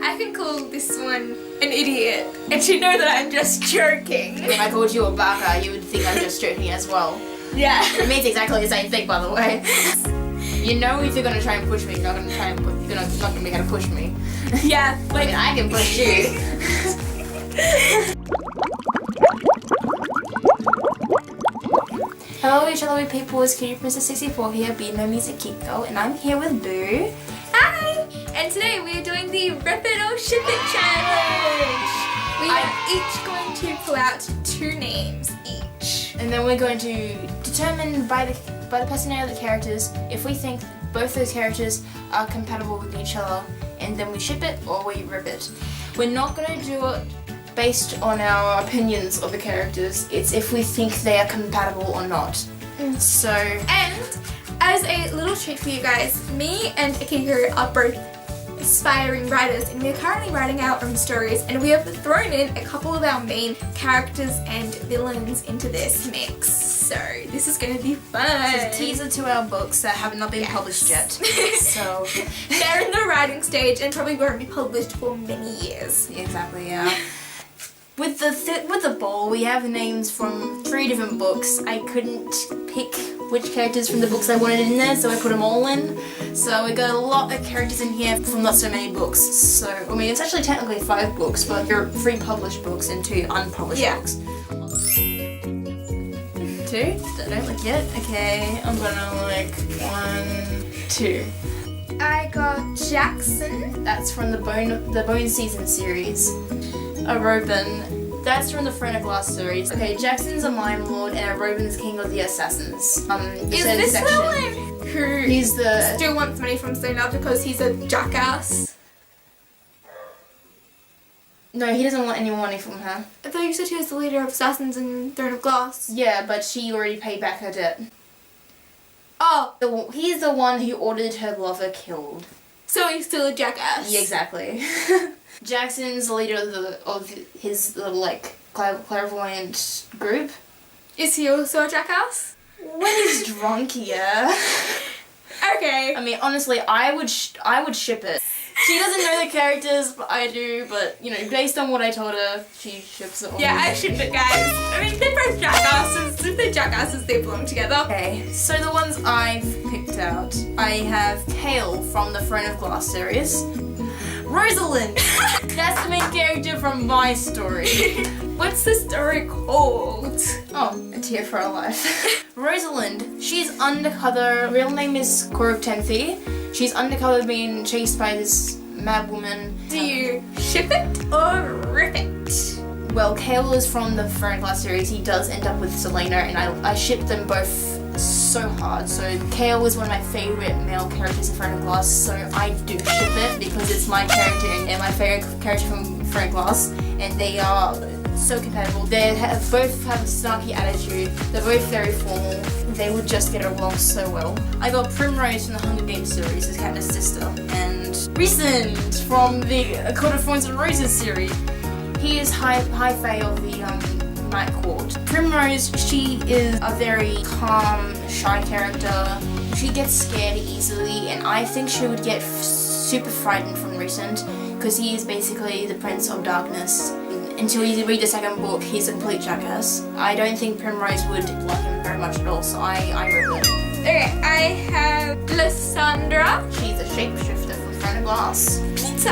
I can call this one an idiot, and she'd know that I'm just joking. If I called you a baka, you would think I'm just joking as well. Yeah. It means exactly the same thing, by the way. You know, if you're gonna try and push me, you're not gonna be able to push me. Yeah, I like mean, I can push you. Hello, each other people. It's Cutie Princess 64 here, Be No Music Kiko, and I'm here with Boo. hi! And today we are doing the Rip It or Ship It challenge. We are each going to pull out 2 names each. And then we're going to determine by the personality of the characters if we think both those characters are compatible with each other, and then we ship it or we rip it. We're not going to do it based on our opinions of the characters. It's if we think they are compatible or not. So, And as a little treat for you guys, me and Akiko are both aspiring writers, and we're currently writing our own stories, and we have thrown in a couple of our main characters and villains into this mix. So this is going to be fun. it's a teaser to our books that have not been published yet. So, they're in the writing stage and probably won't be published for many years. exactly, yeah. With the ball, we have names from 3 different books. I couldn't pick which characters from the books I wanted in there, so I put them all in. So we got a lot of characters in here from not so many books. So, I mean, it's actually technically 5 books, but there are 3 published books and 2 unpublished books. 2? Don't look yet. Okay, I'm gonna lick 1, 2. I got Jackson. That's from the Bone Season series. A Robin. That's from the Throne of Glass series. Okay, Jackson's a Mime Lord and a Robin's King of the Assassins. Is this the one who He's the... still wants money from Selena because he's a jackass? No, he doesn't want any money from her. I thought you said he was the leader of assassins in Throne of Glass. Yeah, but she already paid back her debt. Oh, He's the one who ordered her lover killed. so he's still a jackass. Yeah, exactly. Jackson's the leader of his little, like, clairvoyant group. Is he also a jackass? When he's drunk, yeah. Okay. I mean, honestly, I would ship it. She doesn't know the characters, but I do, but, you know, based on what I told her, she ships it on Yeah, me. I ship it, guys. I mean, they're both jackasses. If they're jackasses, they belong together. Okay, so the ones I've picked out, I have Kale from the Throne of Glass series. Rosalind! That's the main character from my story. What's the story called? Oh, A Tear for Our Life. Rosalind, she's undercover. Real name is Korok Tenthi. She's undercover being chased by this mad woman. Do you ship it or rip it? Well, Kale is from the Throne of Glass series. He does end up with Selena, and I ship them both so hard. So Kale is one of my favorite male characters in Throne of Glass, so I do ship it because it's my character and my favorite character from Throne of Glass, and they are so compatible. They both have a snarky attitude. They're both very formal. They would just get along so well. I got Primrose from the Hunger Games series as Katniss' sister, and Rhysand from the Court of Thorns and Roses series. He is High Fae of the Night Court. Primrose, she is a very calm, shy character. She gets scared easily, and I think she would get super frightened from Rhysand because he is basically the Prince of Darkness. Until you read the 2nd book, he's a complete jackass. I don't think Primrose would like him very much at all, so I rip it. Okay, I have Lysandra. She's a shapeshifter from Throne of Glass. Peter.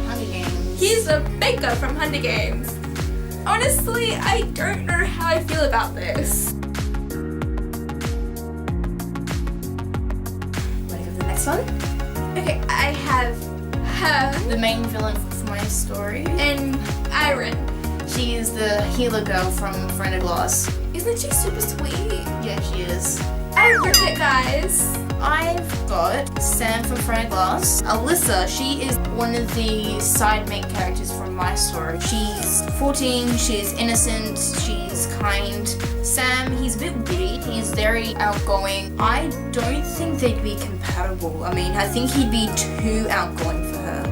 Hunger Games. He's a baker from Hunger Games. Honestly, I don't know how I feel about this. Wanna go to the next one? Okay, I have her The main villain for my story. and Iron. She is the healer girl from Throne of Glass. Isn't she super sweet? Yeah, she is. I ripped it, guys. I've got Sam from Throne of Glass. Alyssa, she is one of the side main characters from my story. She's 14, she's innocent, she's kind. Sam, he's a bit witty, he's very outgoing. I don't think they'd be compatible. I mean, I think he'd be too outgoing for her.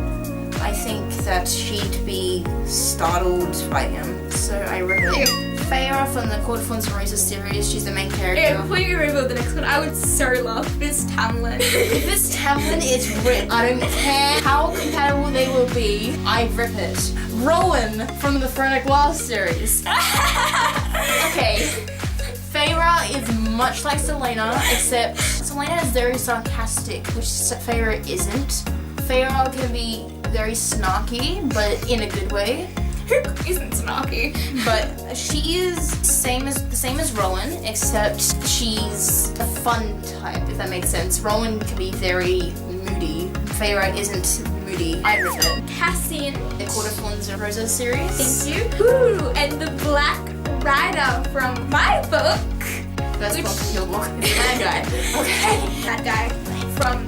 I think that she'd be startled by him, so I rip it. Feyre from the Court of Thorns and Roses series. She's the main character. Okay, before you reveal the next one, I would so love Fizz Tamlin. If this Tamlin is ripped, I don't care how compatible they will be, I rip it. Rowan from the Throne of Glass series. Okay, Feyre is much like Selena, except Selena is very sarcastic, which Feyre isn't. Feyre can be very snarky, but in a good way. Who isn't snarky? But she is the same as Rowan, except she's a fun type, if that makes sense. Rowan can be very moody. Feyre isn't moody. I rip it. Cassian. The Court of Thorns and Roses series. Thank you. Ooh, and the Black Rider from my book. That's Which- one from your book. The bad guy. Okay. That guy from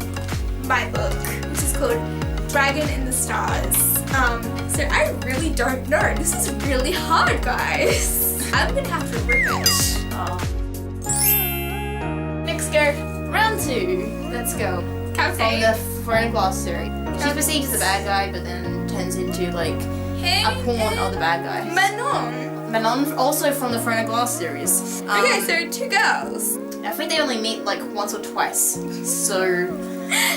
my book, which is called Dragon in the Stars. So I really don't know. This is really hard, guys. I'm gonna have to rip it. Next go. Round 2. Let's go. From Captain. the Throne of Glass series. She's perceived as the bad guy, but then turns into like a pawn of the bad guy. Manon. Manon, also from the Throne of Glass series. Okay, so 2 girls. I think they only meet like once or twice. So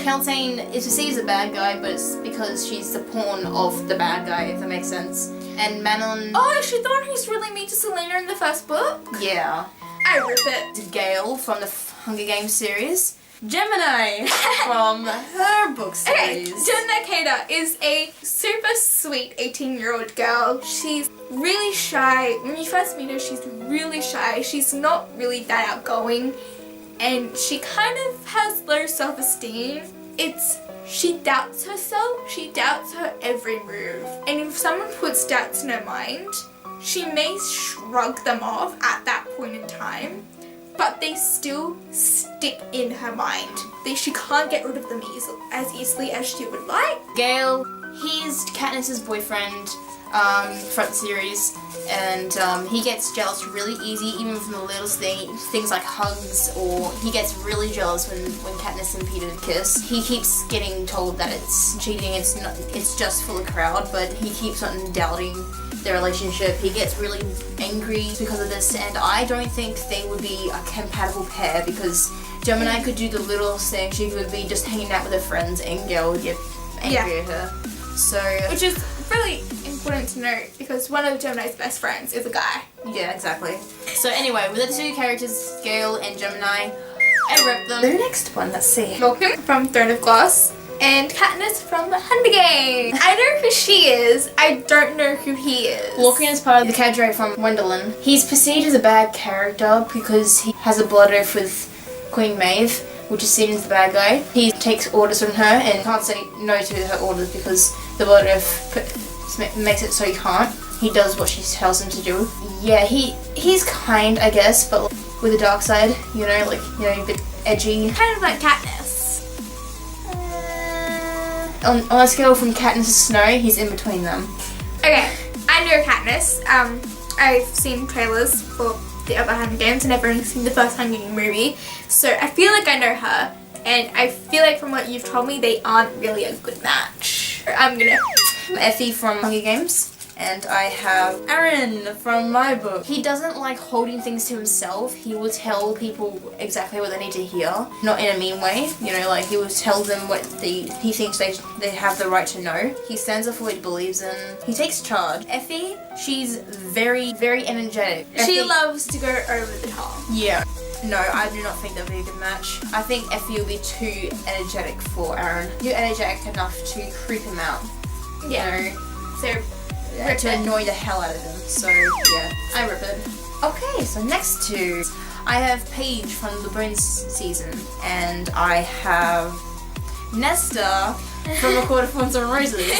Palpatine is perceived as a bad guy, but it's because she's the pawn of the bad guy, if that makes sense. And Manon, Oh, she thought he was really mean to Selena in the first book. yeah. I rip it. Gale from the Hunger Games series. Gemini from her book Okay, series. Gemini Kata is a super sweet 18-year-old girl. She's really shy. When you first meet her, she's really shy. She's not really that outgoing. And she kind of has low self-esteem. She doubts herself. She doubts her every move. And if someone puts doubts in her mind, she may shrug them off at that point in time, but they still stick in her mind. She can't get rid of them as easily as she would like. Gale, he's Katniss's boyfriend from the series, and he gets jealous really easy, even from the littlest things like hugs, or he gets really jealous when Katniss and Peter kiss. He keeps getting told that it's cheating, it's just for the crowd, but he keeps on doubting their relationship. He gets really angry because of this, and I don't think they would be a compatible pair, because Gemini could do the littlest thing. She would be just hanging out with her friends, and Gale would get angry at her. So, Which is really important to note because one of Gemini's best friends is a guy. yeah, exactly. So anyway, with the 2 characters, Gale and Gemini, I rep them. The next one, let's see. Vulcan from Throne of Glass and Katniss from the Hunger Games. I know who she is. I don't know who he is. Lorcan is part of the cadre from Wendelin. He's perceived as a bad character because he has a blood oath with Queen Maeve, which is seen as the bad guy. He takes orders from her and can't say no to her orders because the blood oath makes it so he can't. He does what she tells him to do. Yeah, he's kind, I guess, but with a dark side, a bit edgy. Kind of like Katniss. On a scale from Katniss to Snow, he's in between them. Okay, I know Katniss. I've seen trailers for the other Hunger Games and I've only seen the first Hunger Games movie, so I feel like I know her, and I feel like from what you've told me, they aren't really a good match. I'm gonna... Effie from Hunger Games, and I have Aaron from my book. He doesn't like holding things to himself. He will tell people exactly what they need to hear, not in a mean way. He will tell them what he thinks they have the right to know. He stands up for what he believes in. He takes charge. Effie, she's very, very energetic. She Effie- loves to go over the top. Yeah. No, I do not think that would be a good match. I think Effie will be too energetic for Aaron. Too energetic enough to creep him out. Yeah. So, To annoy the hell out of him. So, yeah, I rip it. Okay, so next 2. I have Paige from the Bones season, and I have Nesta from A Court of Thorns and Roses.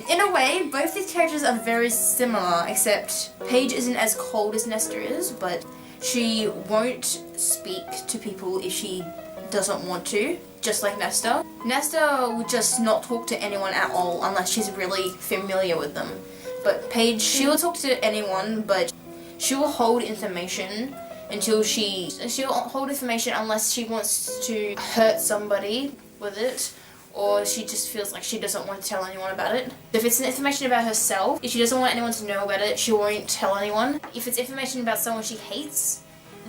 In a way, both these characters are very similar, except Paige isn't as cold as Nesta is, but she won't speak to people if she doesn't want to, just like Nesta. Nesta will just not talk to anyone at all unless she's really familiar with them. But Paige, she will talk to anyone, but she will hold information until she'll hold information unless she wants to hurt somebody with it, or she just feels like she doesn't want to tell anyone about it. If it's information about herself, if she doesn't want anyone to know about it, she won't tell anyone. If it's information about someone she hates,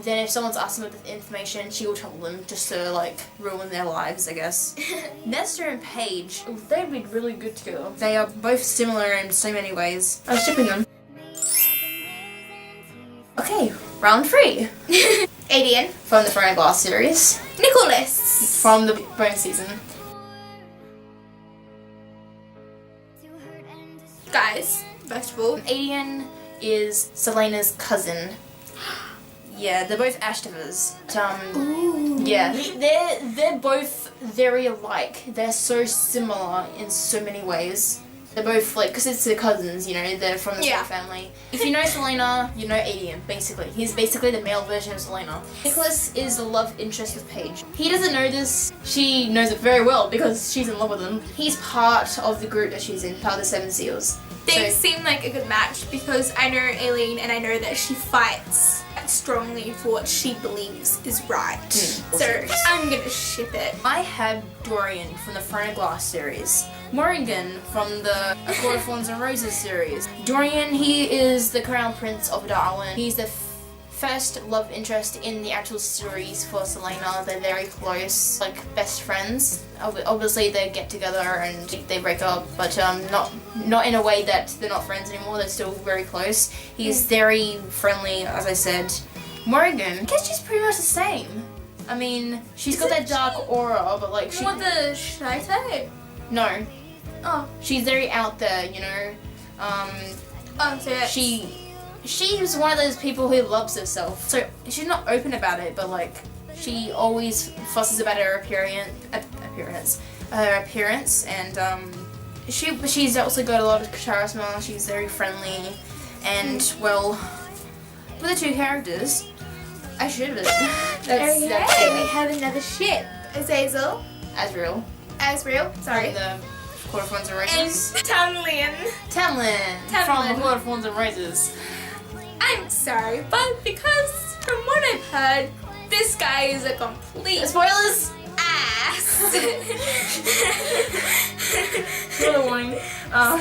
then if someone's asking about the information, she will tell them just to like ruin their lives, I guess. Nesta and Paige, they'd be really good together. They are both similar in so many ways. I'm shipping them. Okay, round 3. Adian. From the Fire and Glass series. Nicholas. From the bonus season. Guys, first of all, Adian is Selena's cousin. Yeah, they're both Ashtovers. Yeah, they're both very alike. They're so similar in so many ways. They're both like, because it's their cousins, you know, they're from the same family. If you know Selena, you know Adian, basically. He's basically the male version of Selena. Nicholas is the love interest with Paige. He doesn't know this. She knows it very well because she's in love with him. He's part of the group that she's in, part of the Seven Seals. They seem like a good match because I know Aileen and I know that she fights strongly for what she believes is right. So I'm gonna ship it. I have Dorian from the Fire and Glass series. Morrigan from the A Court of Thorns and Roses series. Dorian, he is the Crown Prince of Darwin. He's the first love interest in the actual series for Selena. They're very close, like best friends. Obviously they get together and they break up, but not in a way that they're not friends anymore. They're still very close. He's very friendly, as I said. Morrigan, I guess she's pretty much the same. I mean, she's got that dark aura, but like What the shy type? No. Oh. She's very out there, you know. So yeah. She's one of those people who loves herself. So she's not open about it, but like she always fusses about her appearance, and she's also got a lot of charisma. She's very friendly, and well, for the two characters, I should have it. Okay, we have another ship. Azazel. Azriel. Sorry. From the Court of Thorns and And Roses. Tamlin. Tamlin. From the Court of Thorns and Roses. I'm sorry, but because from what I've heard, this guy is a complete Spoilers. ass. Spoiler warning.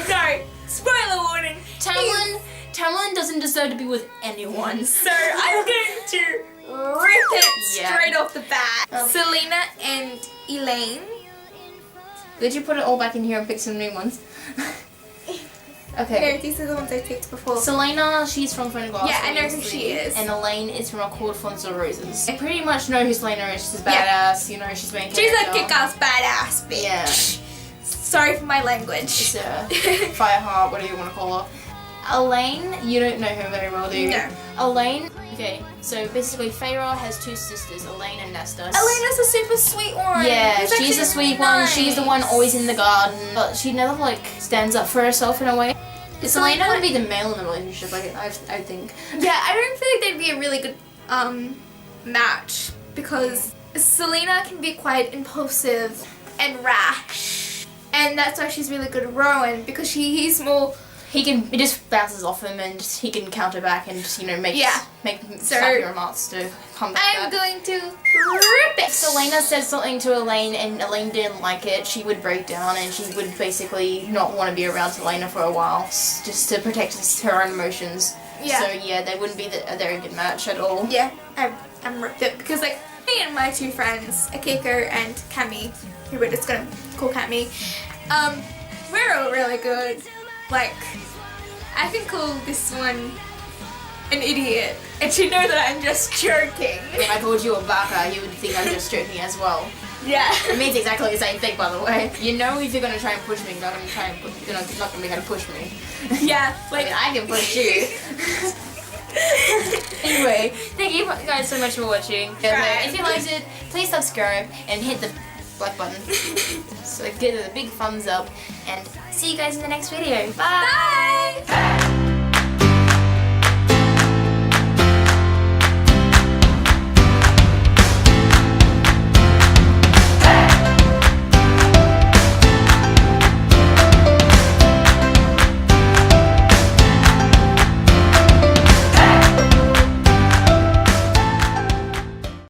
Sorry, spoiler warning. Tamlin doesn't deserve to be with anyone. So I'm going to rip it straight off the bat. Selena and Elaine. Did you put it all back in here and pick some new ones? Okay. No, these are the ones I picked before. Selena, she's from Fire and Glass. Yeah, I know who she is. And Elaine is from A Court of Thorns and Roses. I pretty much know who Selena is. She's a badass, you know, she's main She's character. a kick-ass badass bitch. Yeah. Sorry for my language. It's a fireheart, whatever you want to call her. Elaine, you don't know her very well, do you? No. Elaine, okay, so basically Feyre has two sisters, Elaine and Nesta. Elena's a super sweet one. Yeah, She's she's a actually sweet really one. nice. She's the one always in the garden, but she never like stands up for herself in a way. Selena would be the male in the relationship, I think. Yeah, I don't feel like they'd be a really good match because Selena can be quite impulsive and rash, and that's why she's really good at Rowan because he's more. He just bounces off him and he can counter back and just, you know, make snappy remarks to come back. I'm going to rip it. If Selena said something to Elaine and Elaine didn't like it, she would break down and she would basically not want to be around Selena for a while, just to protect her own emotions. Yeah. So yeah, they wouldn't be a very good match at all. Yeah, I'm ripped it because like me and my two friends, Akiko and Cami, who we're just gonna call Cami, we're all really good. Like, I can call this one an idiot, and she know that I'm just joking. If I called you a baka, you would think I'm just joking as well. Yeah. It means exactly the same thing, by the way. You know if you're gonna try and push me, you're not gonna try and you're not gonna be gonna push me. Yeah, I like mean, I can push you. Anyway, thank you guys so much for watching. Right. If you liked it, please subscribe and hit the like button. So give it a big thumbs up, and see you guys in the next video. Bye! bye.